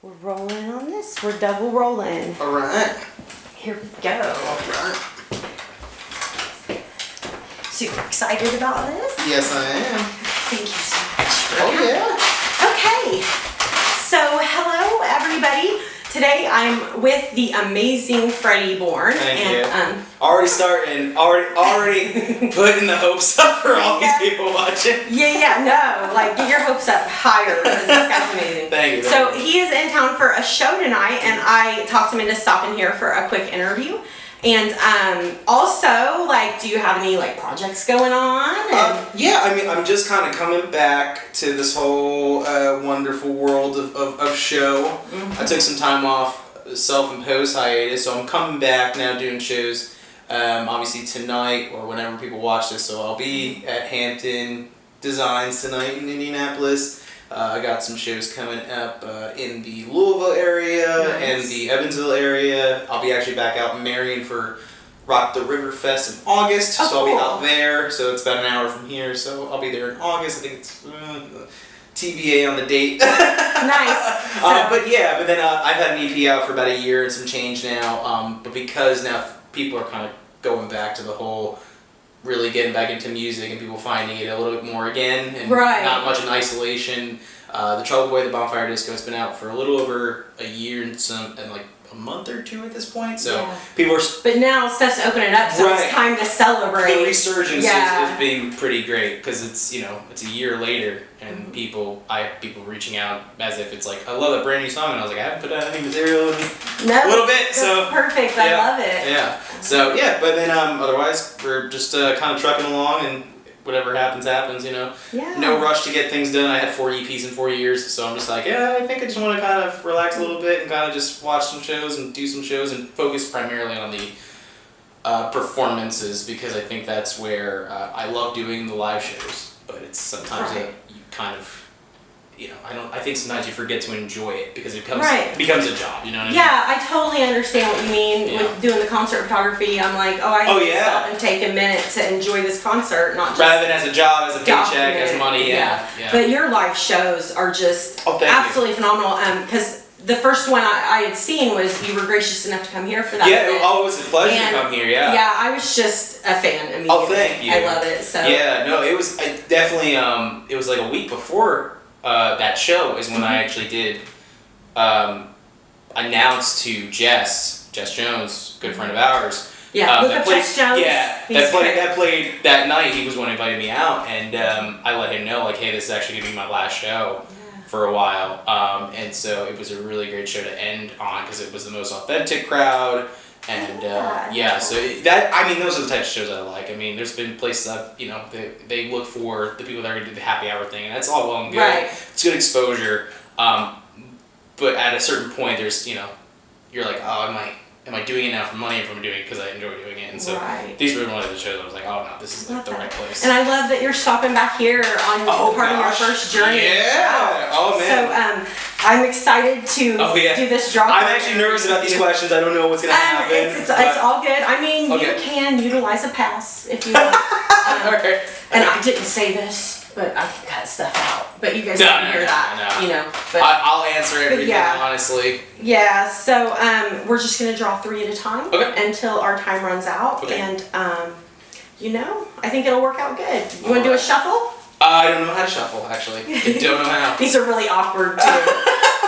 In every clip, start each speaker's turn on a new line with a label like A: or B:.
A: We're rolling on this. We're double rolling.
B: All right.
A: Here we go.
B: All right.
A: Super excited about this.
B: Yes, I am.
A: Thank you so much.
B: Oh, yeah.
A: Okay. So, hello, everybody. Today I'm with the amazing Freddie Bourne.
B: Thank
A: and,
B: you. Already putting the hopes up for all these people watching.
A: No, like get your hopes up higher because this guy's amazing.
B: Thank you.
A: So he is in town for a show tonight, and I talked him into stopping here for a quick interview. And also, like, do you have any like projects going on?
B: Yeah, I mean, I'm just kind of coming back to this whole wonderful world of show.
A: Mm-hmm.
B: I took some time off, self-imposed hiatus, so I'm coming back now doing shows. Obviously tonight or whenever people watch this, so I'll be at Hampton Designs tonight in Indianapolis. I got some shows coming up in the Louisville area and the Evansville area. I'll be actually back out in Marion for Rock the River Fest in August, so
A: cool.
B: I'll be out there. So it's about an hour from here, so I'll be there in August. I think it's TBA on the date.
A: Nice.
B: But then I've had an EP out for about a year and some change now. But because now people are kind of going back to the whole really getting back into music and people finding it a little bit more again and not much in isolation. The Trouble Boy, the Bonfire Disco has been out for a little over a year and like a month or two at this point. So people are.
A: But now stuff's opening up, so it's time to celebrate.
B: The resurgence is being pretty great because it's it's a year later and people reaching out as if it's like I love that brand new song and I was like I haven't put out any material in a little bit. So
A: perfect. I love it.
B: Yeah. So but then otherwise we're just kind of trucking along and whatever happens. Yeah. No rush to get things done. I had 4 EPs in 4 years, so I'm just like I think I just want to kind of relax a little bit and kind of just watch some shows and do some shows and focus primarily on the performances because I think that's where I love doing the live shows, but it's sometimes you kind of. I think sometimes you forget to enjoy it because it becomes a job, you know what I mean?
A: Yeah, I totally understand what you mean with doing the concert photography. I'm like, I need to stop and take a minute to enjoy this concert, not just
B: rather than as a job, as a paycheck, as money,
A: But your live shows are just absolutely phenomenal. Because the first one I had seen was you were gracious enough to come here for that.
B: Yeah, it was a pleasure to come here,
A: Yeah, I was just a fan immediately.
B: Oh, thank you.
A: I love it. So
B: yeah, no, it was definitely, it was like a week before that show is when I actually did announce to Jess Jones, good friend of ours.
A: Yeah, look up Jess Jones.
B: Yeah, that played that night. He was the one who invited me out, and I let him know, like, hey, this is actually going to be my last show for a while. And so it was a really great show to end on because it was the most authentic crowd. And so those are the types of shows I like. I mean, there's been places they look for the people that are going to do the happy hour thing, and that's all well and good.
A: Right.
B: It's good exposure. But at a certain point, there's you're like, oh, am I doing it now for money, or am I doing it because I enjoy doing it? And so these were one of the shows I was like, oh no, this is like the right place.
A: And I love that you're stopping back here on part of your first journey.
B: Yeah. Oh man.
A: So I'm excited to do this drop.
B: I'm actually nervous about these questions. I don't know what's gonna happen.
A: It's all good. I mean, you can utilize a pass if you want. And I didn't say this, but I can cut stuff out. But you guys can hear that, But
B: I'll answer everything honestly.
A: Yeah. So we're just gonna draw 3 at a time until our time runs out, and I think it'll work out good. You want to do a shuffle?
B: I don't know how to shuffle, actually. I don't know how.
A: These are really awkward, too.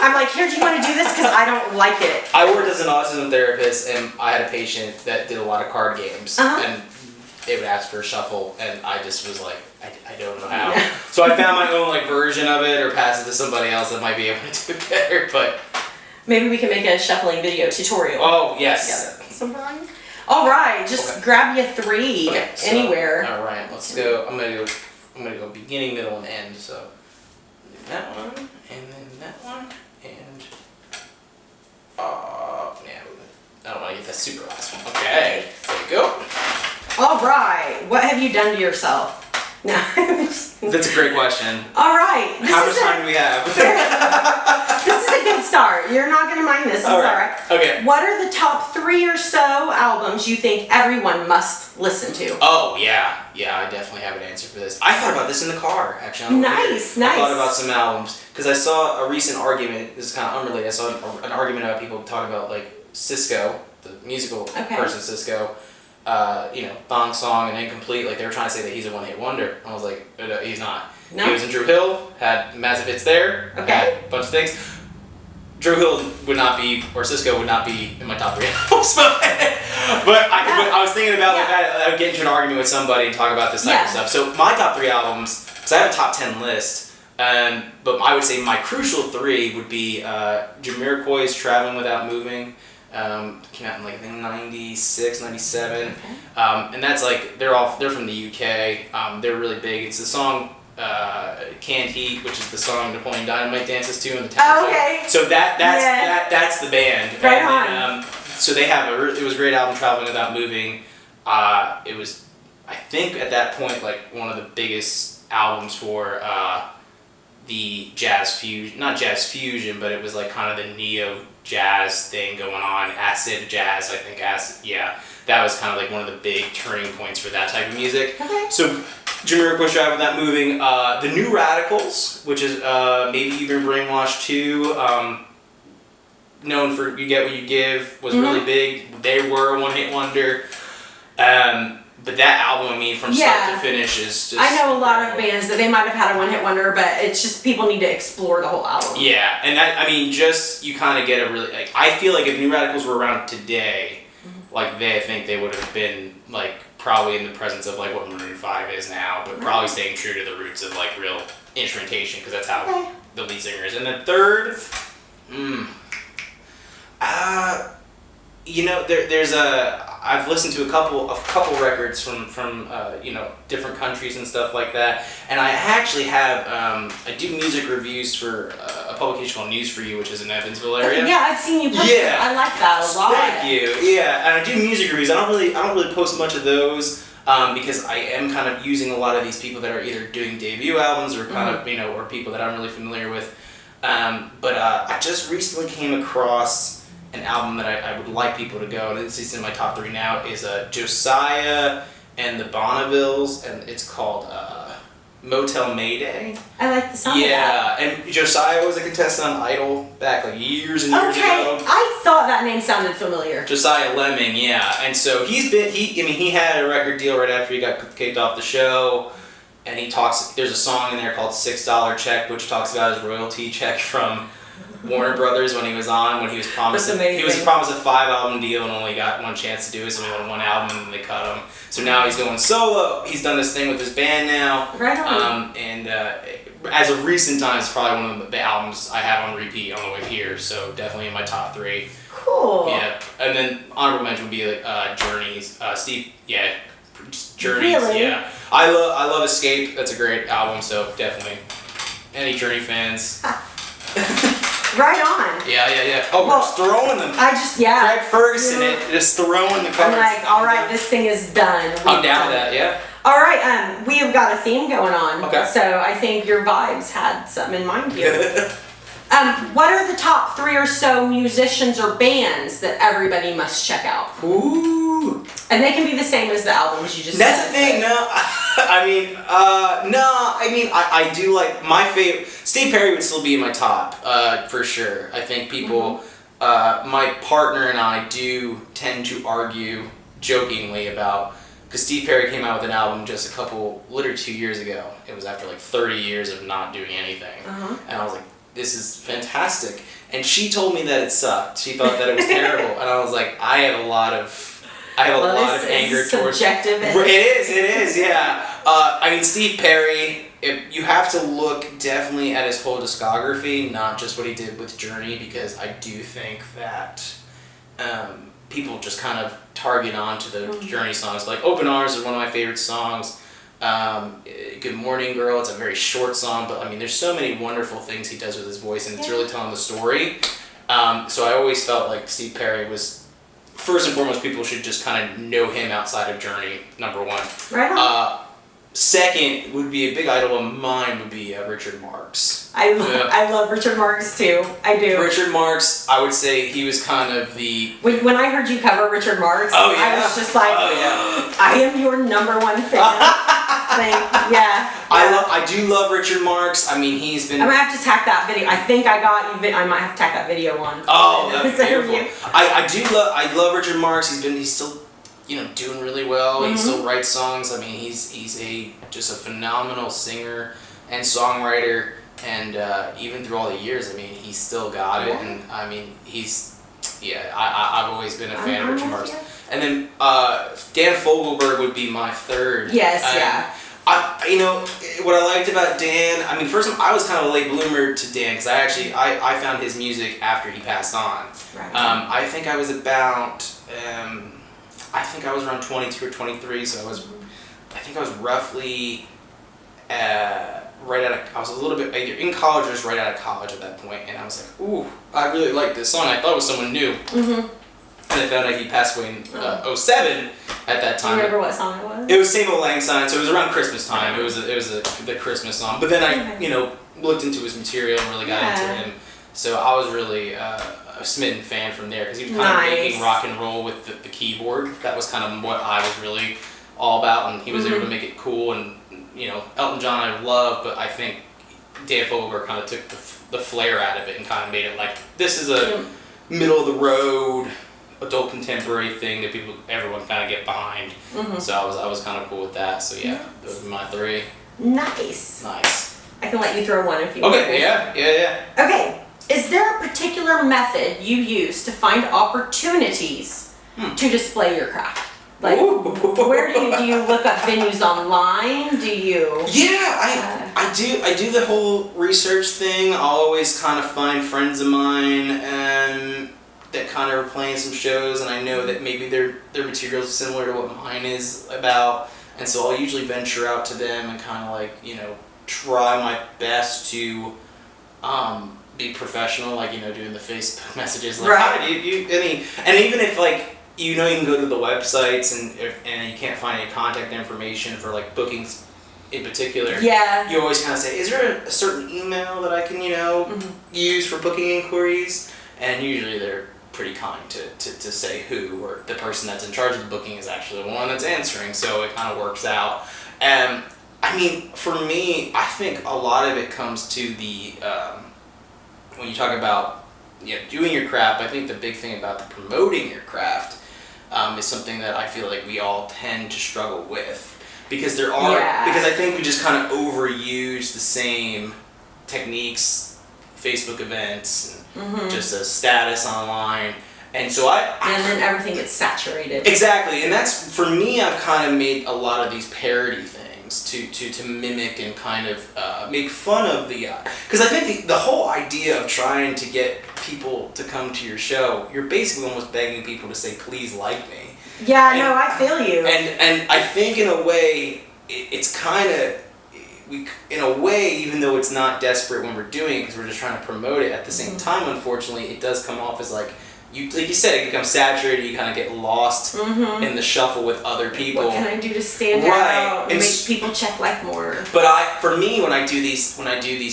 A: I'm like, here, do you want to do this? Because I don't like it.
B: I worked as an autism therapist, and I had a patient that did a lot of card games, and they would ask for a shuffle, and I just was like, I don't know how. So I found my own version of it, or pass it to somebody else that might be able to do it better, but... Maybe
A: we can make a shuffling video tutorial.
B: Oh, yes.
A: Sometime. All right, just grab you 3 anywhere.
B: All right, let's go. I'm gonna go beginning, middle, and end. So that one, and then that one, and I don't want to get that super last one. Okay, there you go.
A: All right, what have you done to yourself? No.
B: That's a great question.
A: All right.
B: How much time do we have?
A: This is a good start. You're not gonna mind this is all right.
B: Okay.
A: What are the top 3 or so albums you think everyone must listen to?
B: Oh, yeah. Yeah, I definitely have an answer for this. I thought about this in the car, actually.
A: Nice.
B: I thought about some albums. Because I saw a recent argument, this is kind of unrelated, I saw an argument about people talking about, like, Cisco, the musical person Cisco, Thong Song and Incomplete, like, they were trying to say that he's a one-hit wonder. I was like, no, he's not. No. He was in Drew Hill, had massive hits there, had a bunch of things. Drew Hill would not be, or Cisco would not be in my top 3 albums. But I was thinking about I would get into an argument with somebody and talk about this type of stuff. So my top 3 albums, because I have a top 10 list, but I would say my crucial 3 would be Jamiroquai's Traveling Without Moving. Came out in like I think 96, 97. And that's like, they're from the UK. They're really big. It's the song Canned Heat, which is the song Napoleon Dynamite dances to in the temple. So that's the band.
A: Right on.
B: So they have it was a great album, Traveling Without Moving. It was, I think at that point, like one of the biggest albums for the jazz fusion, not jazz fusion, but it was like kind of the neo jazz thing going on, acid jazz, I think that was kind of like one of the big turning points for that type of music. So Jamiroquai's Traveling Without Moving, the New Radicals, which is Maybe You've Been Brainwashed Too, known for You Get What You Give, was really big. They were a one-hit wonder. But that album, I mean, from start to finish is just...
A: I know a lot of bands that they might have had a one-hit wonder, but it's just people need to explore the whole album.
B: Yeah, and that, I mean, just, you kind of get a really... Like, I feel like if New Radicals were around today, like, I think they would have been, like, probably in the presence of, like, what Maroon 5 is now, but probably staying true to the roots of, like, real instrumentation, because that's how the lead singer is. And then third... there's I've listened to a couple records from different countries and stuff like that, and I actually have I do music reviews for a publication called News for You, which is in Evansville area.
A: Yeah, I've seen you post it. I like that a lot.
B: Thank you. Yeah, and I do music reviews. I don't really post much of those because I am kind of using a lot of these people that are either doing debut albums or kind of or people that I'm really familiar with. But I just recently came across an album that I would like people to go, and it's in my top 3 now, is Josiah and the Bonnevilles, and it's called Motel Mayday.
A: I like the song of that.
B: And Josiah was a contestant on Idol back like years and years ago.
A: I thought that name sounded familiar.
B: Josiah Lemming, and so he had a record deal right after he got kicked off the show, and there's a song in there called $6 Check, which talks about his royalty check from Warner Brothers when he was promised a 5-album deal and only got one chance to do it, so he won 1 album and then they cut him. So now he's going solo. He's done this thing with his band now.
A: Right on.
B: And as of recent times, it's probably one of the albums I have on repeat on the way here. So definitely in my top 3.
A: Cool.
B: Yeah, and then honorable mention would be like Journey's Steve. Yeah, Journey's.
A: Really?
B: Yeah, I love Escape. That's a great album. So definitely any Journey fans.
A: Right on.
B: Yeah. Oh, we're just throwing them.
A: Craig
B: Ferguson, just throwing the cards.
A: I'm like, all right, this thing is done.
B: I'm down with that, yeah.
A: All right, we have got a theme going on.
B: Okay.
A: So I think your vibes had something in mind here. What are the top 3 or so musicians or bands that everybody must check out?
B: Ooh.
A: And they can be the same as the albums you just said.
B: That's the thing, I do like my favorite. Steve Perry would still be in my top, for sure. I think people, my partner and I do tend to argue jokingly about, because Steve Perry came out with an album just literally 2 years ago. It was after like 30 years of not doing anything. And I was like, this is fantastic. And she told me that it sucked. She thought that it was terrible. And I was like, I have a lot of anger towards
A: subjective.
B: It is, yeah. Steve Perry, you have to look definitely at his whole discography, not just what he did with Journey, because I do think that people just kind of target onto the Journey songs. Like Open Arms is one of my favorite songs. Good Morning Girl, it's a very short song, but there's so many wonderful things he does with his voice, and it's really telling the story. So I always felt like Steve Perry was, first and foremost, people should just kind of know him outside of Journey, number 1.
A: Right on.
B: second would be a big idol of mine would be Richard Marx.
A: I love Richard Marx too. I do.
B: Richard Marx, I would say he was kind of the...
A: When I heard you cover Richard Marx, I was just like, I am your number one fan. Yeah.
B: I do love Richard Marx. I mean, he's been...
A: I'm going to have to tack that video. I think I might have to tack that video on.
B: Oh, that's beautiful. I love Richard Marx. He's still... doing really well. He still writes songs. I mean, he's just a phenomenal singer and songwriter, and even through all the years, I mean, he's still got it. And I mean, I've always been a fan of Richard Marx. And then Dan Fogelberg would be my third.
A: Yes, yeah.
B: What I liked about Dan, I mean, first of all, I was kind of a late bloomer to Dan because I found his music after he passed on.
A: Right.
B: I think I was about. I think I was around 22 or 23, so I think I was roughly I was a little bit either in college or just right out of college at that point, and I was like, ooh, I really like this song. I thought it was someone new. And I found out he passed away in 07 at that time.
A: Do you remember what song it was?
B: It was Same Old Lang Syne, so it was around Christmas time. It was the Christmas song. But then I, looked into his material and really got into him. So I was really a smitten fan from there because he was kind of making rock and roll with the keyboard. That was kind of what I was really all about, and he was able to make it cool. And Elton John I love, but I think Dan Fogelberg kind of took the flair out of it and kind of made it like this is a middle of the road adult contemporary thing that everyone kind of get behind. So I was kind of cool with that. So yeah, those are my three.
A: Nice. I can let you throw one if you want.
B: Okay. Yeah.
A: Okay. Is there a particular method you use to find opportunities to display your craft? Like, where do you look up venues online? Do you?
B: Yeah, I do the whole research thing. I'll always kind of find friends of mine that kind of are playing some shows, and I know that maybe their material is similar to what mine is about, and so I'll usually venture out to them and kind of like try my best to be professional, like doing the Facebook messages, like how did you and even if like you can go to the websites and you can't find any contact information for like bookings in particular, you always kind of say, is there a certain email that I can use for booking inquiries? And usually they're pretty kind to say who, or the person that's in charge of the booking is actually the one that's answering, so it kind of works out. I mean, for me, I think a lot of it comes to the when you talk about doing your craft. I think the big thing about the promoting your craft is something that I feel like we all tend to struggle with, because because I think we just kind of overuse the same techniques, Facebook events, and just a status online, and so and
A: then everything gets saturated.
B: Exactly, and that's, for me, I've kind of made a lot of these parody things to mimic and kind of make fun of because I think the whole idea of trying to get people to come to your show, you're basically almost begging people to say, please like me.
A: Yeah, no, I feel you.
B: And I think in a way, it's kind of, in a way, even though it's not desperate when we're doing it because we're just trying to promote it, at the same time, unfortunately, it does come off as like you said, it becomes saturated. You kind of get lost in the shuffle with other people.
A: What can I do to stand out and make people check like more?
B: But for me, when I do these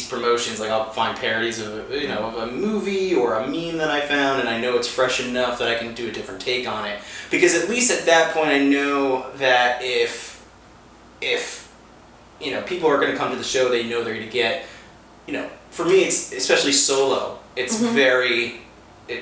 B: promotions, like I'll find parodies of a movie or a meme that I found, and I know it's fresh enough that I can do a different take on it. Because at least at that point, I know that if people are going to come to the show, they know they're going to get. For me, it's especially solo. It's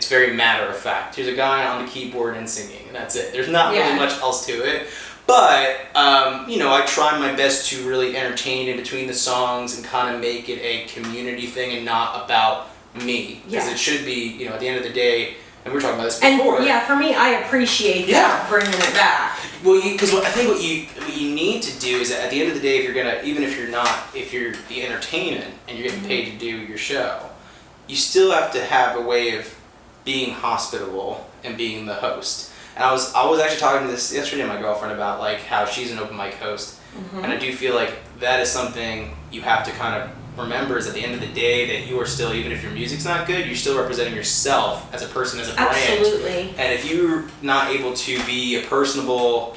B: very matter of fact. Here's a guy on the keyboard and singing, and that's it. There's not really much else to it. But, I try my best to really entertain in between the songs and kind of make it a community thing and not about me. Because it should be, at the end of the day, and we were talking about this before.
A: And for me, I appreciate that, bringing it back.
B: Well, because I think what you need to do is, at the end of the day, if you're the entertainment and you're getting paid to do your show, you still have to have a way of being hospitable and being the host. And I was actually talking to this yesterday to my girlfriend about like how she's an open mic host, and I do feel like that is something you have to kind of remember, is at the end of the day that you are still, even if your music's not good, you're still representing yourself as a person, as a brand.
A: Absolutely.
B: And if you're not able to be a personable,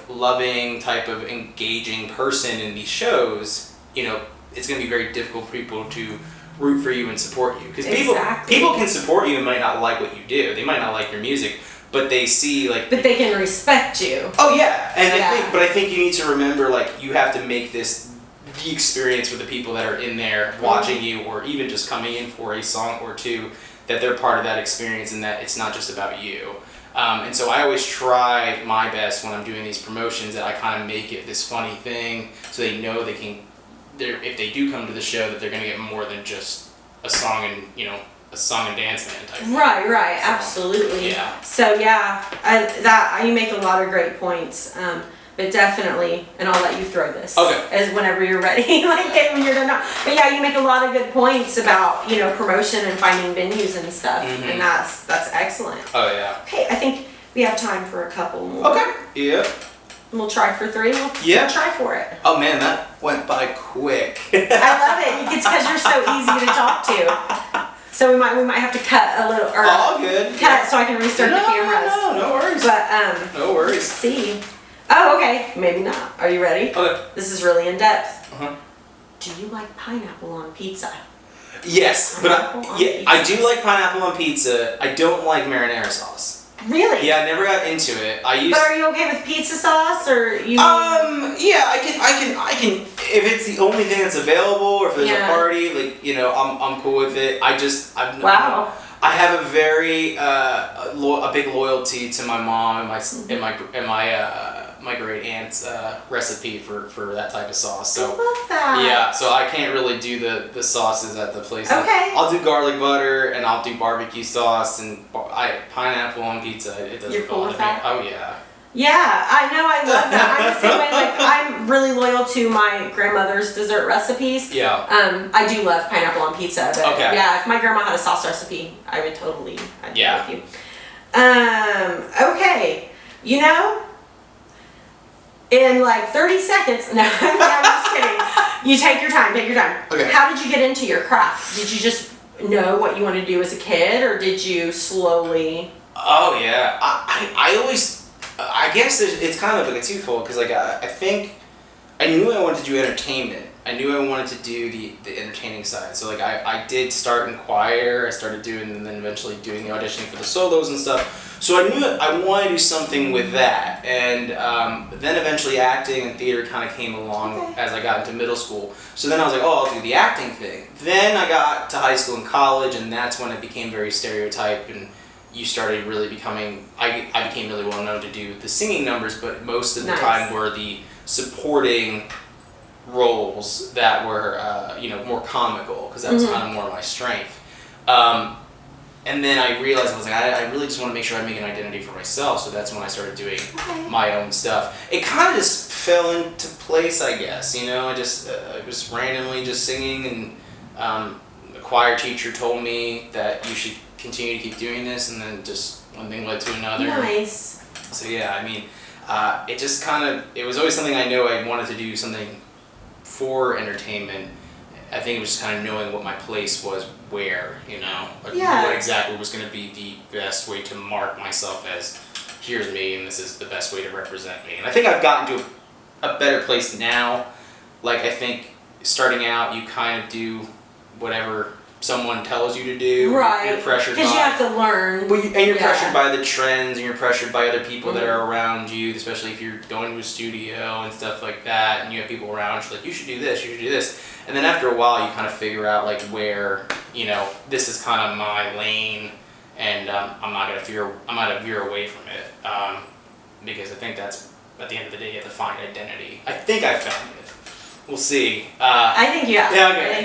B: loving type of engaging person in these shows, it's going to be very difficult for people to root for you and support you, because people can support you and might not like what you do. They might not like your music, but they see like.
A: But they can respect you.
B: Oh yeah, and I think you need to remember, like, you have to make this the experience with the people that are in there watching you, or even just coming in for a song or two, that they're part of that experience and that it's not just about you. And so I always try my best when I'm doing these promotions that I kind of make it this funny thing, so they know they can. If they do come to the show, that they're going to get more than just a song and a song and dance band type thing.
A: Right, so, absolutely.
B: Yeah.
A: So you make a lot of great points. But definitely, and I'll let you throw this.
B: Okay.
A: As whenever you're ready, like when you're done. But yeah, you make a lot of good points about promotion and finding venues and stuff, and that's excellent.
B: Oh yeah.
A: Okay, I think we have time for a couple more.
B: Okay. Yeah.
A: And we'll try for 3. We'll try for it.
B: Oh man, that went by quick.
A: I love it. It's because you're so easy to talk to. So we might have to cut a little. Or
B: all good.
A: Cut so I can restart the cameras.
B: No worries.
A: But
B: no worries.
A: Let's see. Oh, okay. Maybe not. Are you ready?
B: Okay.
A: This is really in depth.
B: Uh-huh.
A: Do you like pineapple on pizza?
B: Yes, but I do like pineapple on pizza. I don't like marinara sauce.
A: Really?
B: Yeah, I never got into it.
A: But are you okay with pizza sauce, or you?
B: Yeah, I can. If it's the only thing that's available, or if there's a party, like I'm cool with it.
A: Wow.
B: I have a very a big loyalty to my mom and my great aunt's recipe for that type of sauce. So
A: I love that.
B: Yeah, so I can't really do the sauces at the place.
A: Okay.
B: I'll do garlic butter and I'll do barbecue sauce and pineapple on pizza. It doesn't.
A: You're cool with that?
B: Oh yeah.
A: Yeah, I know. I love that. I'm the same way. Like, I'm really loyal to my grandmother's dessert recipes.
B: Yeah.
A: I do love pineapple on pizza. But
B: okay.
A: Yeah, if my grandma had a sauce recipe, I would totally. I'd
B: yeah.
A: With you. Okay. In like 30 seconds. No, I'm just kidding. You take your time.
B: Okay.
A: How did you get into your craft? Did you just know what you wanted to do as a kid, or did you slowly?
B: Oh yeah. I always. I guess it's kind of like a twofold, because like I think I knew I wanted to do entertainment. I knew I wanted to do the entertaining side. So like I did start in choir. I started doing, and then eventually doing the auditioning for the solos and stuff. So I knew I wanted to do something with that. And then eventually acting and theater kind of came along as I got into middle school. So then I was like, oh, I'll do the acting thing. Then I got to high school and college, and that's when it became very stereotyped, and you started really becoming, I became really well known to do the singing numbers, but most of the time were the supporting roles that were, more comical, because that was kind of more my strength. And then I realized, I was like, I really just want to make sure I make an identity for myself, so that's when I started doing my own stuff. It kind of just fell into place, I guess, I was randomly just singing, and the choir teacher told me that you should continue to keep doing this, and then just one thing led to another.
A: Nice.
B: So yeah, it just it was always something I knew I wanted to do, something for entertainment. I think it was just kind of knowing what my place was where, what exactly was going to be the best way to mark myself as, here's me, and this is the best way to represent me. And I think I've gotten to a better place now. Like, I think starting out, you kind of do whatever someone tells you to do.
A: Right.
B: You're pressured
A: because you have to learn.
B: Well, and you're pressured by the trends, and you're pressured by other people that are around you, especially if you're going to a studio and stuff like that, and you have people around you like, you should do this, you should do this. And then after a while, you kind of figure out like where, this is kind of my lane, and I'm not gonna veer away from it, because I think that's, at the end of the day, you have to find identity. I think I found it. We'll see.
A: I think you have.
B: Yeah, okay.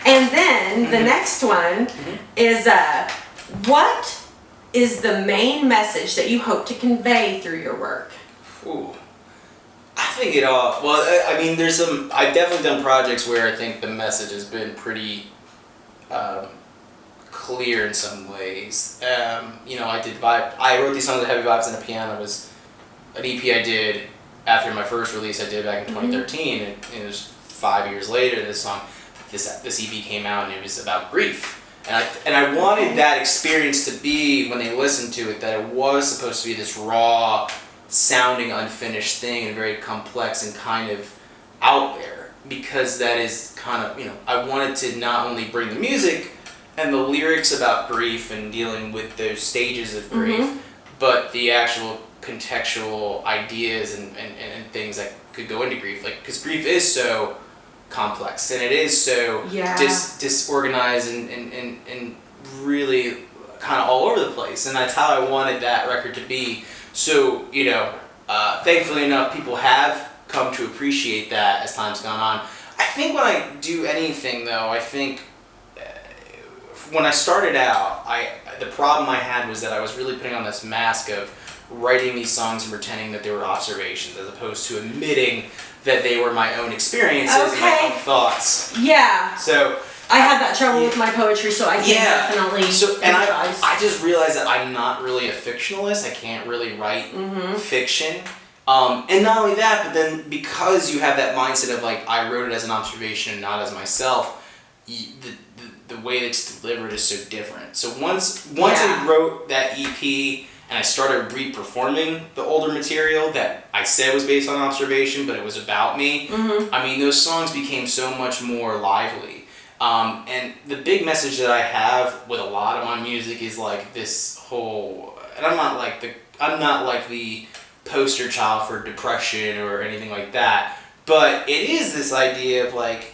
A: And then the next one is, what is the main message that you hope to convey through your work?
B: Ooh. I think it all, I've definitely done projects where I think the message has been pretty clear in some ways. I wrote these songs of Heavy Vibes and a Piano. It was an EP I did after my first release I did back in 2013, and it was 5 years later this EP came out, and it was about grief. And I wanted that experience to be, when they listened to it, that it was supposed to be this raw sounding unfinished thing and very complex and kind of out there, because that is kind of, I wanted to not only bring the music and the lyrics about grief and dealing with those stages of grief, but the actual contextual ideas and things that could go into grief, like, because grief is so complex and it is so disorganized and really kind of all over the place, and that's how I wanted that record to be. So thankfully enough, people have come to appreciate that as time's gone on. I think when I do anything though, I think when I started out, the problem I had was that I was really putting on this mask of writing these songs and pretending that they were observations, as opposed to admitting that they were my own experiences and my own thoughts.
A: Yeah.
B: So
A: I had that trouble with my poetry, so I can definitely.
B: So and I just realized that I'm not really a fictionalist. I can't really write fiction. And not only that, but then because you have that mindset of like, I wrote it as an observation and not as myself, the way it's delivered is so different. So once I wrote that EP and I started re-performing the older material that I said was based on observation, but it was about me, I mean, those songs became so much more lively. And the big message that I have with a lot of my music is like this whole, and I'm not like the poster child for depression or anything like that, but it is this idea of like,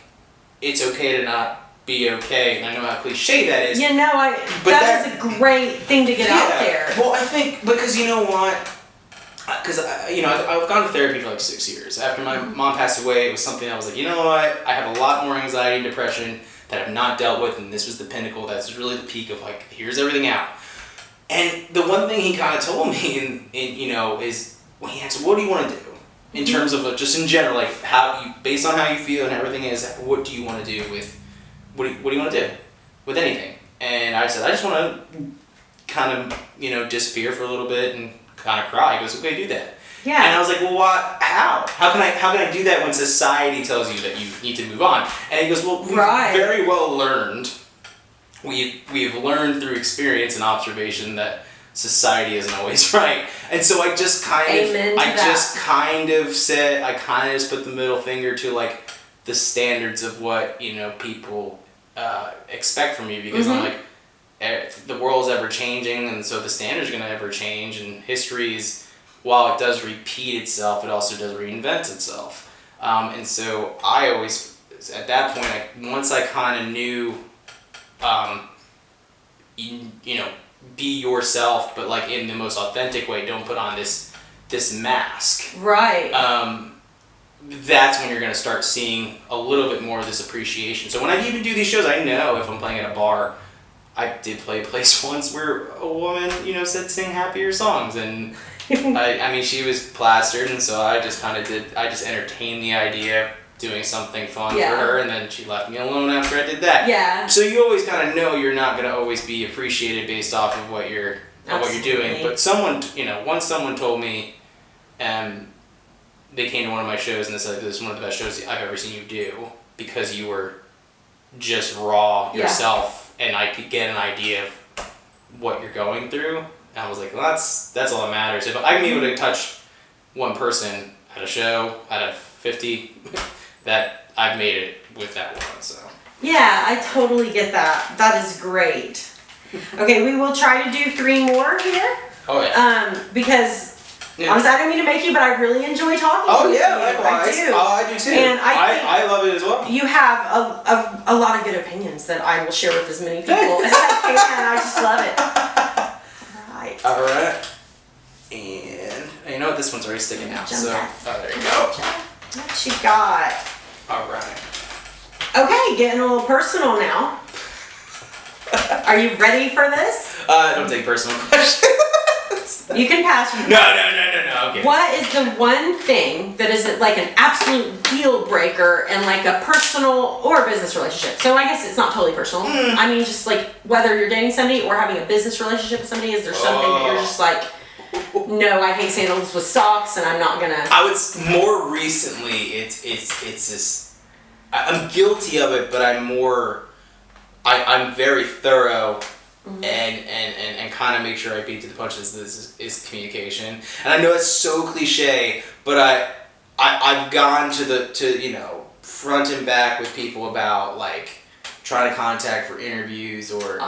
B: it's okay to not be okay, and I know how cliche that is.
A: That is a great thing to get out there.
B: Well, I think because you know what, because I've gone to therapy for like 6 years. After my mom passed away, it was something I was like, you know what, I have a lot more anxiety and depression that I've not dealt with, and this was the pinnacle. That's really the peak of like, here's everything out. And the one thing he kind of told me, is when he asked, what do you want to do? In terms of just in general, like based on how you feel and everything is, what do you want to do with, what do you want to do with anything? And I said, I just want to kind of, disappear for a little bit and kind of cry. He goes, okay, do that.
A: Yeah.
B: And I was like, well, how? How can I do that when society tells you that you need to move on? And he goes, well, we've very well learned, we've learned through experience and observation that society isn't always right. And so I just kind of put the middle finger to like the standards of what, people expect from you, because I'm like, the world's ever changing, and so the standards are going to ever change, and history is, while it does repeat itself, it also does reinvent itself. And so I always, at that point, once I kind of knew, be yourself, but like in the most authentic way, don't put on this mask.
A: Right.
B: That's when you're going to start seeing a little bit more of this appreciation. So when I even do these shows, I know if I'm playing at a bar, I did play a place once where a woman, said sing happier songs, and I mean, she was plastered, and so I just entertained the idea of doing something fun for her, and then she left me alone after I did that.
A: Yeah.
B: So you always kind of know you're not going to always be appreciated based off of what you're doing. But someone, once someone told me, they came to one of my shows and they said, this is one of the best shows I've ever seen you do, because you were just raw yourself, and I could get an idea of what you're going through. And I was like, well, that's all that matters. If I can be able to touch one person at a show out of 50, that I've made it with that one. So
A: yeah, I totally get that. That is great. Okay, we will try to do 3 more here.
B: Oh yeah.
A: Because honestly, I don't mean to make you, but I really enjoy talking to you.
B: Oh yeah, likewise.
A: I do.
B: Oh, I do too.
A: And
B: I love it as well.
A: You have a lot of good opinions that I will share with as many people as I can. I just love it.
B: All right. And you know what? This one's already sticking out. So there you go.
A: What you got?
B: All right.
A: Okay, getting a little personal now. Are you ready for this?
B: Don't take personal questions.
A: You can pass.
B: No. Okay.
A: What is the one thing that is like an absolute deal breaker in like a personal or business relationship? So I guess it's not totally personal. I mean, just like whether you're dating somebody or having a business relationship with somebody, is there something that you're just like, no, I hate sandals with socks, and I'm not gonna.
B: I would more recently. It's this. I'm guilty of it, but I'm more I'm very thorough and kind of make sure I beat to the punch. This is communication, and I know it's so cliche, but I've gone to front and back with people about like trying to contact for interviews or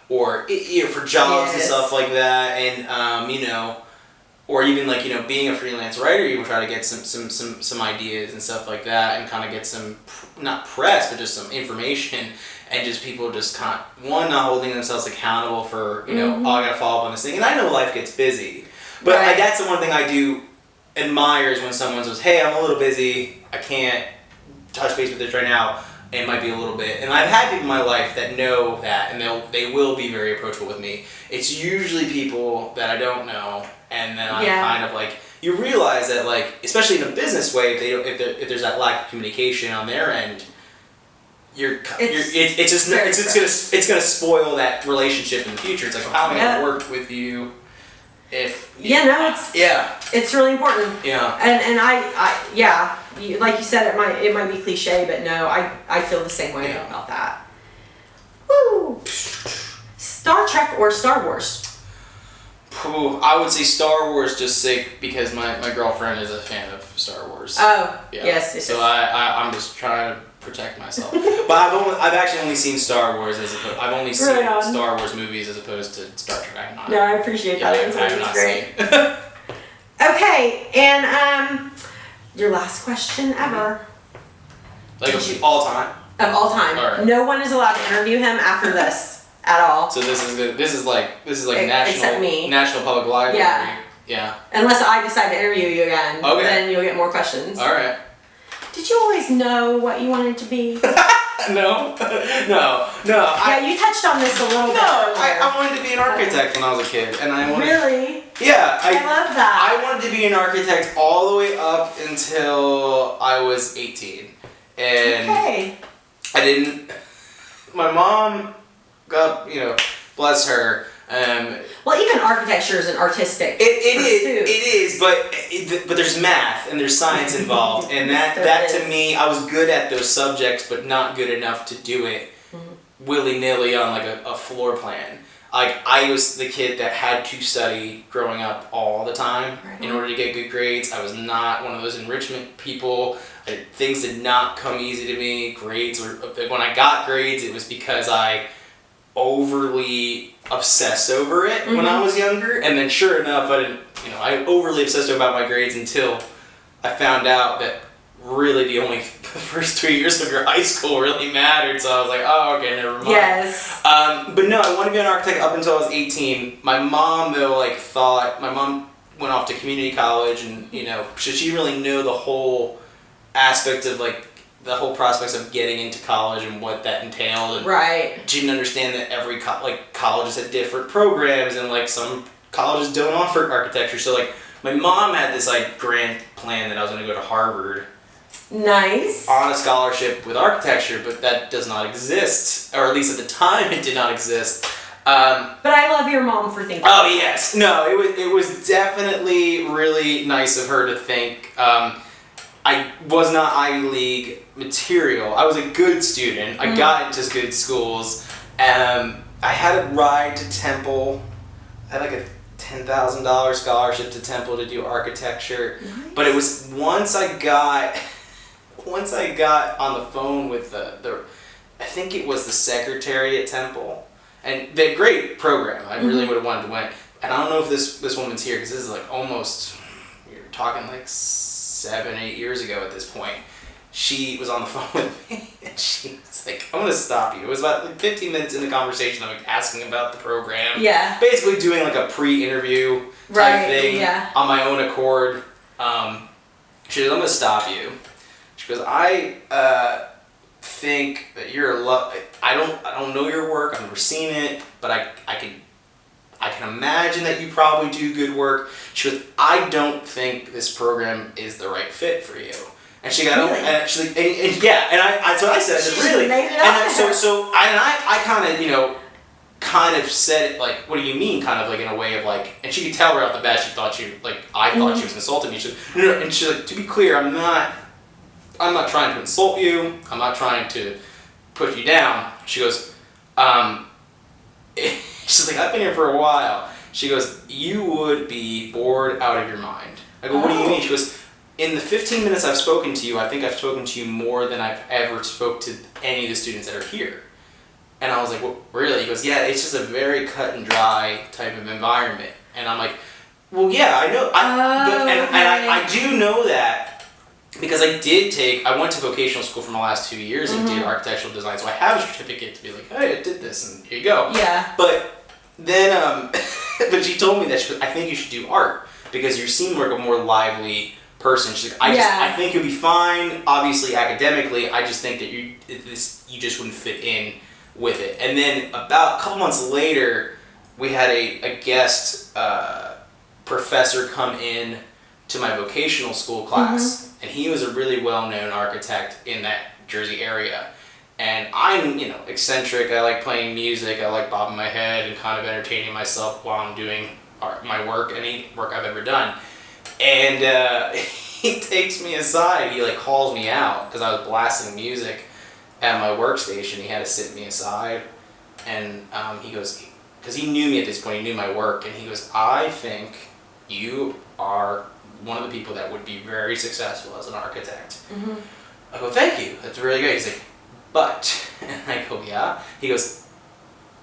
B: for jobs and stuff like that, and or even like being a freelance writer, you try to get some ideas and stuff like that, and kind of get some not press but just some information, and just people just kind of not holding themselves accountable for oh, I gotta follow up on this thing, and I know life gets busy, but that's the one thing I do admire is when someone says, hey, I'm a little busy, I can't touch base with this right now. It might be a little bit, and I've had people in my life that know that, and they will be very approachable with me. It's usually people that I don't know, and then I'm kind of like, you realize that like, especially in a business way, if there's that lack of communication on their end, it's gonna spoil that relationship in the future. It's like, how am I gonna work with you?
A: It's really important.
B: Yeah.
A: And I like you said, it might be cliche, but no, I feel the same way about that. Woo! Star Trek or Star Wars?
B: I would say Star Wars just because my girlfriend is a fan of Star Wars.
A: Oh, yes.
B: So I'm just trying to protect myself. But I've actually only seen Star Wars I've only seen Star Wars movies as opposed to Star Trek.
A: No, I appreciate that.
B: It's
A: great. Okay, and your last question ever.
B: Like of all time?
A: Of all time.
B: All right.
A: No one is allowed to interview him after this at all.
B: So this is like
A: except me.
B: National Public Library. Yeah.
A: Unless I decide to interview you again.
B: Okay.
A: Then you'll get more questions.
B: All right.
A: Did you always know what you wanted to be?
B: No.
A: Yeah, you touched on this a little bit.
B: No, I wanted to be an architect when I was a kid, and I wanted.
A: Really?
B: Yeah,
A: I love that.
B: I wanted to be an architect all the way up until I was 18, and I didn't. My mom got, bless her.
A: Well, even architecture is an artistic
B: It is, but there's math and there's science involved, and that to me, I was good at those subjects, but not good enough to do it willy-nilly on like a floor plan. Like, I was the kid that had to study growing up all the time in order to get good grades. I was not one of those enrichment people. Things did not come easy to me. When I got grades, it was because I overly obsessed over it when I was younger, and then sure enough, I overly obsessed about my grades until I found out that really the first 2 years of your high school really mattered. So I was like, oh, okay, never mind.
A: Yes.
B: But no, I wanted to be an architect up until I was 18. My mom though, my mom went off to community college, and so she really knew the whole aspect of the whole prospects of getting into college and what that entailed. And she didn't understand that every colleges had different programs, and some colleges don't offer architecture. So my mom had this grand plan that I was going to go to Harvard.
A: Nice.
B: On a scholarship with architecture, but that does not exist, or at least at the time it did not exist.
A: But I love your mom for thinking.
B: Oh yes, no, it was definitely really nice of her to think. I was not Ivy League material. I was a good student. I got into good schools. I had a ride to Temple. I had a $10,000 scholarship to Temple to do architecture. Nice. But it was once I got on the phone with the I think it was the secretary at Temple, and they had a great program. I really would have wanted to win. And I don't know if this woman's here, because this is almost, you're talking 7-8 years ago at this point. She was on the phone with me, and she was like, I'm going to stop you. It was about 15 minutes in the conversation. I'm asking about the program.
A: Yeah.
B: Basically doing a pre-interview type thing on my own accord. She goes, I'm going to stop you. She goes, I think that you're I don't know your work. I've never seen it, but I can imagine that you probably do good work. She goes, I don't think this program is the right fit for you. And she got,
A: really?
B: And she, and yeah, and that's what I said. I said, really?
A: Made it up.
B: And I kind of said it what do you mean? Kind of in a way of and she could tell right off the bat she thought I thought she was insulting me. She said, no, and she's to be clear, I'm not trying to insult you. I'm not trying to put you down. She goes, she's like, I've been here for a while. She goes, you would be bored out of your mind. I go, what do you mean? She goes, in the 15 minutes I've spoken to you, I think I've spoken to you more than I've ever spoke to any of the students that are here. And I was like, well, really? He goes, yeah, it's just a very cut and dry type of environment. And I'm like, well, yeah, I know. I do know that because I went to vocational school for my last 2 years and did architectural design. So I have a certificate to be like, hey, I did this and here you go.
A: Yeah.
B: But then, but she told me that she goes, I think you should do art because you seem like a more lively person. She's like, I think you'll be fine. Obviously, academically, I just think that you just wouldn't fit in with it. And then about a couple months later, we had a guest professor come in to my vocational school class, and he was a really well-known architect in that Jersey area. And I'm, eccentric. I like playing music. I like bobbing my head and kind of entertaining myself while I'm doing my work, any work I've ever done. And he takes me aside. He calls me out because I was blasting music at my workstation. He had to sit me aside, and he goes, because he knew me at this point. He knew my work, and he goes, I think you are one of the people that would be very successful as an architect. I go, thank you. That's really great. He's like, but, and I go, yeah. He goes,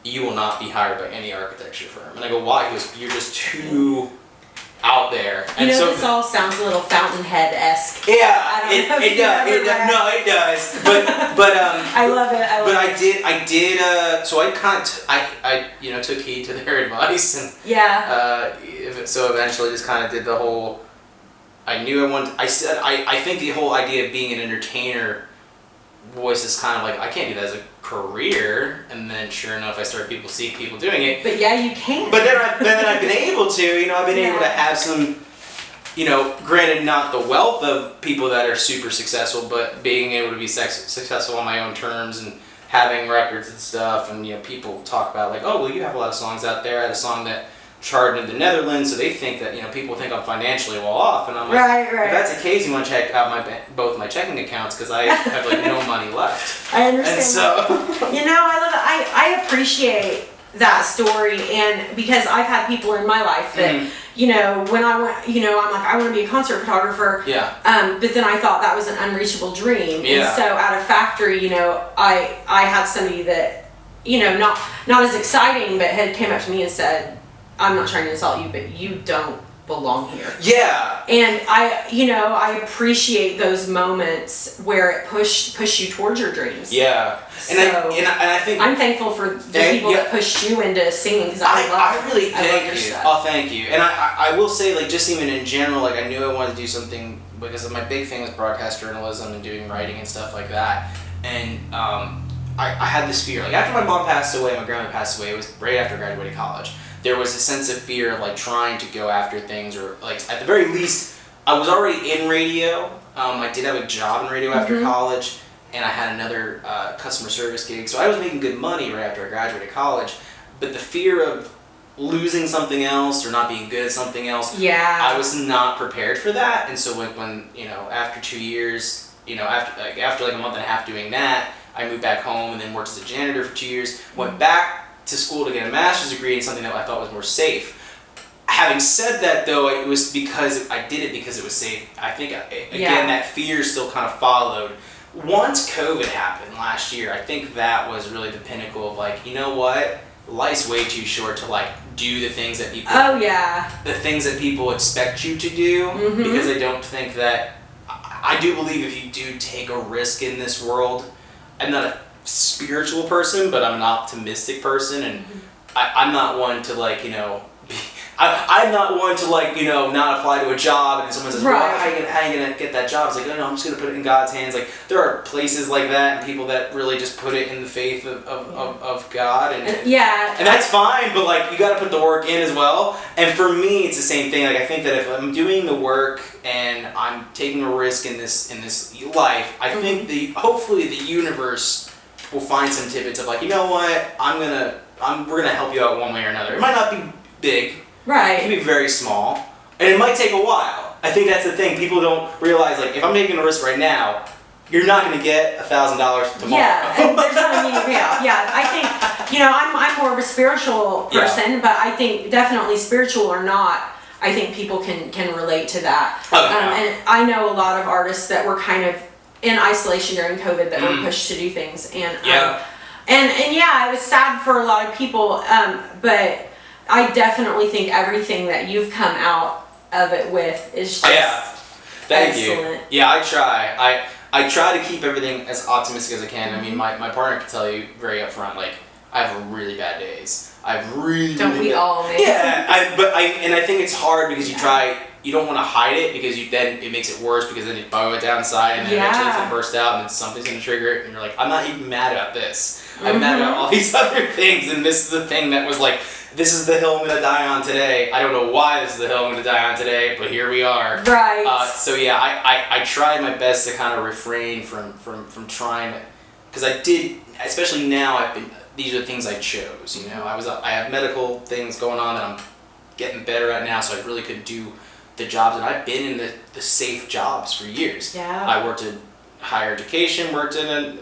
B: you will not be hired by any architecture firm. And I go, why? He goes, you're just too out there. And
A: this all sounds a little Fountainhead-esque.
B: Yeah, it does. No, it does. But
A: I love it.
B: I did. So I took heed to their advice and so eventually just kind of did the whole. I knew I wanted. I think the whole idea of being an entertainer was just kind of like, I can't do that as a career. And then sure enough, I started seeing people doing it.
A: But yeah, you can.
B: But then I've been able to, I've been able to have some, granted not the wealth of people that are super successful, but being able to be successful on my own terms and having records and stuff. And, people talk about like, oh, well, you have a lot of songs out there. I had a song that charted in the Netherlands, so they think that, people think I'm financially well off. And I'm like,
A: right.
B: If that's the case, you want to check out both my checking accounts because I have no money left.
A: I understand.
B: And so,
A: I love it. I appreciate that story, and because I've had people in my life that, when I went, I'm like, I want to be a concert photographer.
B: Yeah.
A: But then I thought that was an unreachable dream.
B: Yeah.
A: And so at a factory, I had somebody that, not as exciting, but had came up to me and said, I'm not trying to insult you, but you don't belong here.
B: Yeah.
A: And I appreciate those moments where it push you towards your dreams.
B: Yeah. And I think
A: I'm thankful for the people that pushed you into singing because
B: I really thank you.
A: Stuff.
B: Oh, thank you. And I will say, just even in general, I knew I wanted to do something because my big thing was broadcast journalism and doing writing and stuff like that. And I had this fear. After my mom passed away, my grandma passed away, it was right after graduating college. There was a sense of fear of trying to go after things, or at the very least, I was already in radio. I did have a job in radio after college, and I had another customer service gig, so I was making good money right after I graduated college. But the fear of losing something else or not being good at something else, I was not prepared for that. And so when after 2 years, after a month and a half doing that, I moved back home and then worked as a janitor for 2 years. Went back to school to get a master's degree in something that I thought was more safe. Having said that, though, it was because I did it because it was safe. I think, again, that fear still kind of followed. Once COVID happened last year, I think that was really the pinnacle of you know what? Life's way too short to do the things that people.
A: Oh yeah.
B: The things that people expect you to do, because I don't think that. I do believe if you do take a risk in this world, I'm not a spiritual person, but I'm an optimistic person, and I'm not one to I'm not one to not apply to a job and someone says, well, how are you gonna get that job? It's no, I'm just gonna put it in God's hands. There are places like that and people that really just put it in the faith of God, and that's fine, but you gotta put the work in as well. And for me, it's the same thing. I think that if I'm doing the work and I'm taking a risk in this life, I think hopefully the universe will find some tidbits of you know what, we're gonna help you out one way or another. It might not be big.
A: Right.
B: It can be very small, and it might take a while. I think that's the thing. People don't realize, if I'm taking a risk right now, you're not going to get $1,000 tomorrow.
A: Yeah, and there's not immediate payoff. Yeah, I think, I'm more of a spiritual person, but I think definitely spiritual or not, I think people can relate to that. And I know a lot of artists that were kind of in isolation during COVID that were pushed to do things. And it was sad for a lot of people, but I definitely think everything that you've come out of it with is just
B: Thank
A: excellent.
B: you. Yeah, I try. I try to keep everything as optimistic as I can. I mean, my partner can tell you very upfront, like, I have really bad days. I have really,
A: Don't we all, man?
B: Yeah, I think it's hard because you don't want to hide it because then it makes it worse because then you bug it down inside and then eventually it's going to burst out and then something's going to trigger it and you're like, I'm not even mad about this. I'm mad about all these other things and this is the thing that was like, this is the hill I'm going to die on today. I don't know why this is the hill I'm going to die on today, but here we are.
A: Right.
B: So yeah, I tried my best to kind of refrain from trying to, because I did, especially now, these are the things I chose, I have medical things going on that I'm getting better at now, so I really could do the jobs, and I've been in the safe jobs for years.
A: Yeah.
B: I worked in higher education, worked in a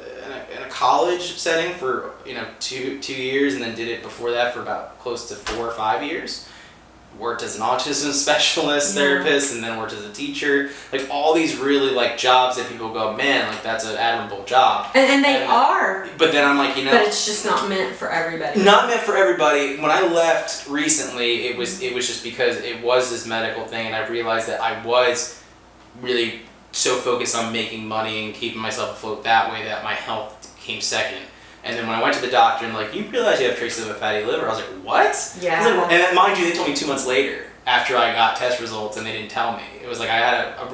B: college setting for 2 years, and then did it before that for about close to 4 or 5 years. Worked as an autism specialist, therapist, and then worked as a teacher. Like all these really like jobs that people go, man, like that's an admirable job.
A: And they are.
B: But then I'm like,
A: But it's just not meant for everybody.
B: Not meant for everybody. When I left recently, it was just because it was this medical thing, and I realized that I was really so focused on making money and keeping myself afloat that way that my health came second. And then when I went to the doctor and like, you realize you have traces of a fatty liver, I was like, what?
A: Yeah.
B: And then, mind you, they told me 2 months later after I got test results and they didn't tell me. It was like I had a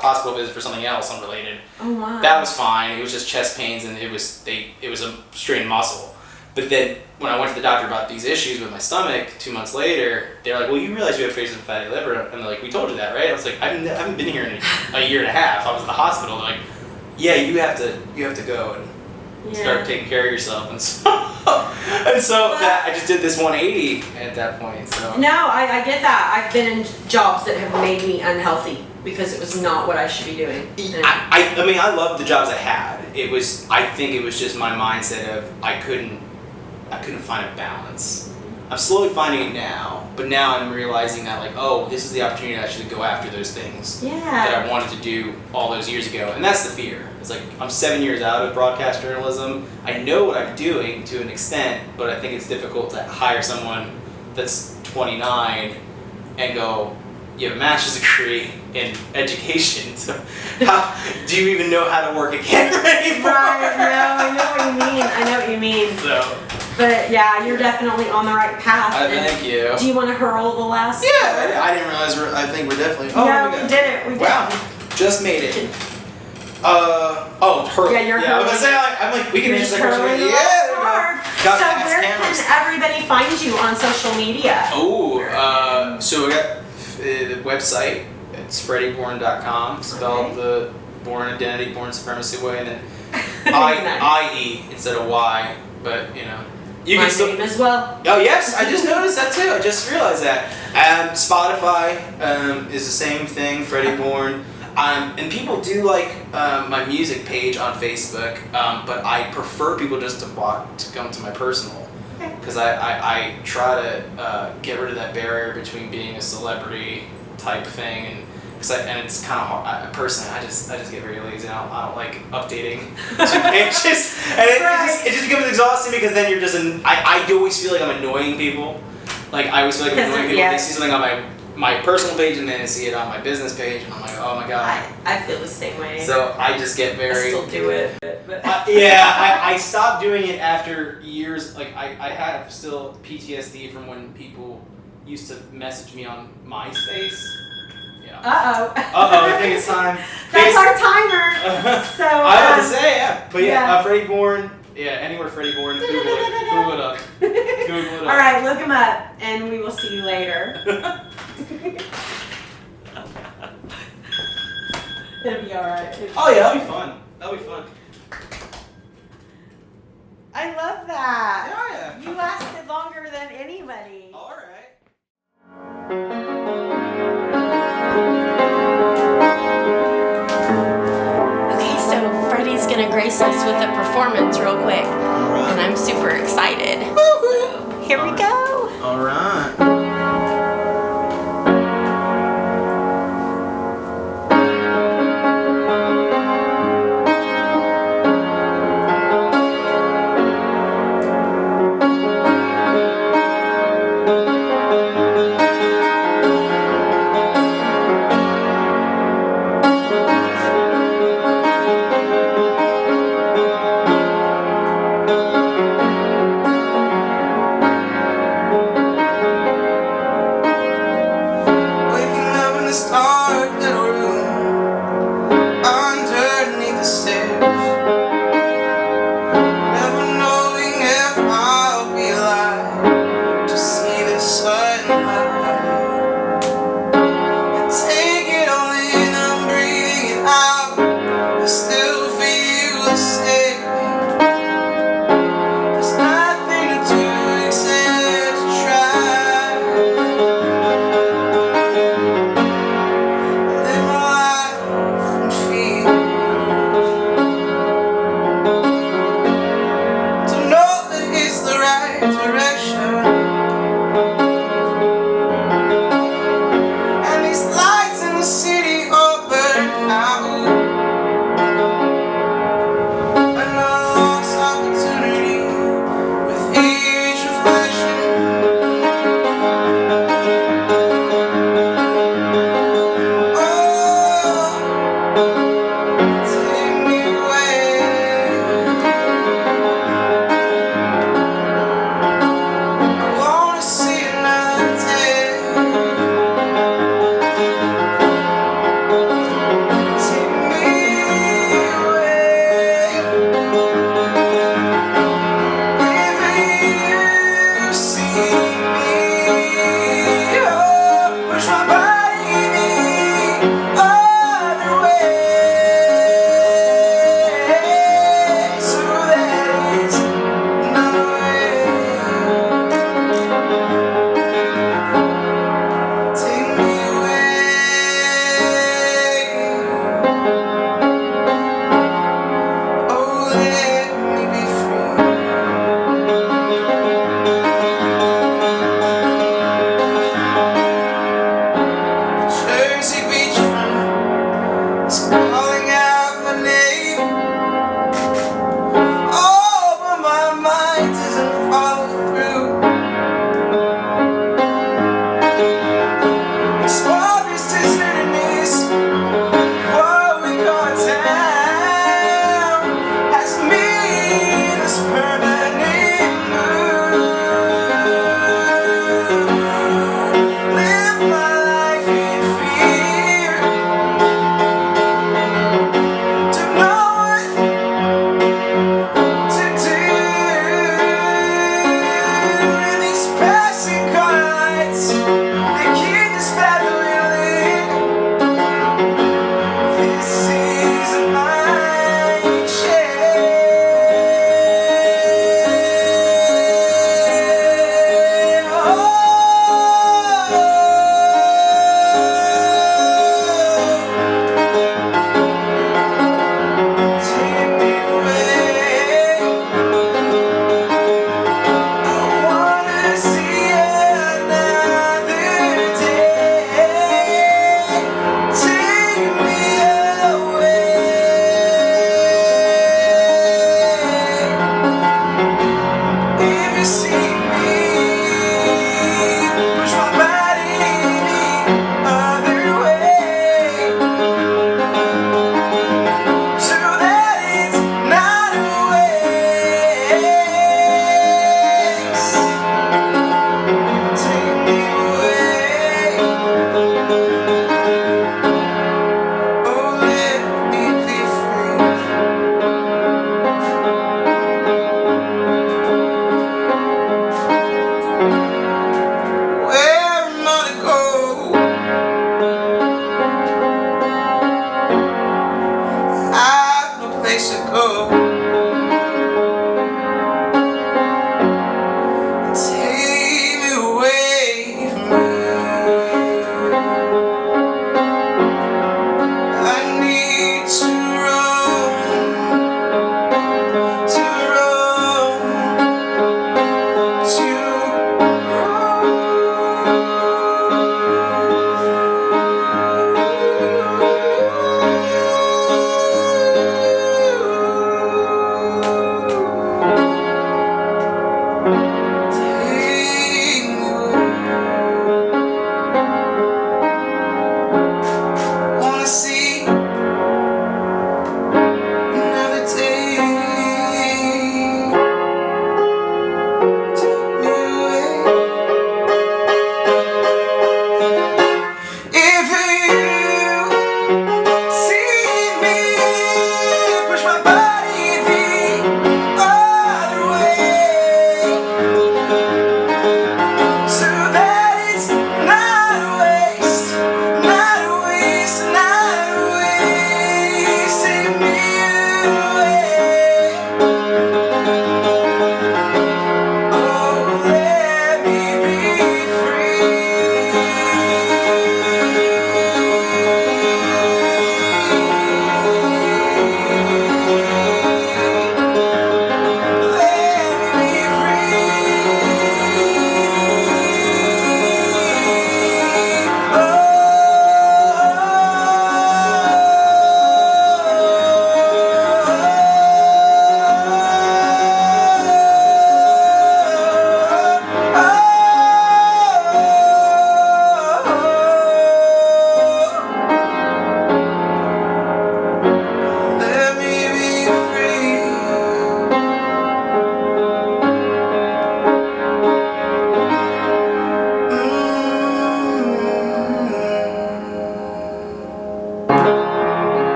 B: hospital visit for something else unrelated.
A: Oh wow.
B: That was fine. It was just chest pains and it was a strained muscle. But then when I went to the doctor about these issues with my stomach 2 months later, they're like, well, you realize you have traces of fatty liver. And they're like, we told you that, right? I was like, I haven't been here in a year and a half. I was in the hospital. They're like, yeah, you have to go and start taking care of yourself, and so that I just did this 180 at that point. So
A: no, I get that. I've been in jobs that have made me unhealthy because it was not what I should be doing.
B: I mean, I loved the jobs I had. I think it was just my mindset of I couldn't find a balance. I'm slowly finding it now, but now I'm realizing that like, oh, this is the opportunity to actually go after those things that I wanted to do all those years ago, and that's the fear. It's like I'm 7 years out of broadcast journalism. I know what I'm doing to an extent, but I think it's difficult to hire someone that's 29 and go, you have a master's degree in education, so how do you even know how to work a camera anymore?
A: Right, no, I know what you mean. So. But yeah, you're definitely on the right path.
B: Thank you.
A: Do you want to hurl the last?
B: Yeah, I didn't realize I think we're definitely. Oh,
A: yeah, we did it.
B: Wow, just made it. Hurl.
A: Yeah, you're hurling.
B: I was gonna say, I'm like, we can
A: just
B: answer
A: hurling
B: the
A: the
B: question.
A: card. So where can everybody find you on social media?
B: So we got the website. It's FreddieBourne.com. Spelled the Bourne identity, Bourne supremacy way, and then IE instead of Y. But you
A: My
B: can still
A: name as well.
B: Oh yes, I just noticed that too. I just realized that. Spotify is the same thing, Freddie Bourne. And people do like my music page on Facebook, but I prefer people just to come to my personal, because I try to get rid of that barrier between being a celebrity type thing and it's kind of hard. Personally, I just get very lazy. I don't like updating 2 pages, and it just becomes exhausting because then you're just I do always feel like I'm annoying people. Like I always feel like I'm annoying people. They see something on my personal page and then they see it on my business page, and I'm like, oh my god.
A: I feel the same way.
B: So I just get very.
A: I still do it. But
B: I stopped doing it after years. Like I have still PTSD from when people used to message me on MySpace.
A: Uh-oh.
B: I think it's time.
A: That's our timer. So
B: I have to say, but Freddie Bourne. Yeah, anywhere Freddie Bourne. Google it up. Google it up.
A: All right, look him up, and we will see you later. It'll be all right.
B: Oh yeah, that'll be fun. That'll be fun.
A: I love that.
B: Oh yeah.
A: You lasted longer than anybody.
B: All right.
A: Okay, so excited. So, here we go.
B: All right.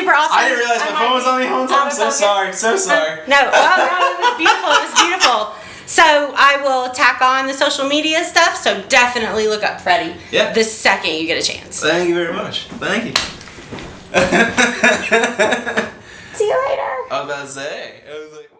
A: super awesome.
B: I didn't realize my phone was on me the whole time. So sorry. So sorry.
A: No, it was beautiful. It was beautiful. So I will tack on the social media stuff. So definitely look up Freddie.
B: Yeah.
A: The second you get a chance.
B: Thank you very much. Thank you.
A: See you later.
B: I was about to say. I was like.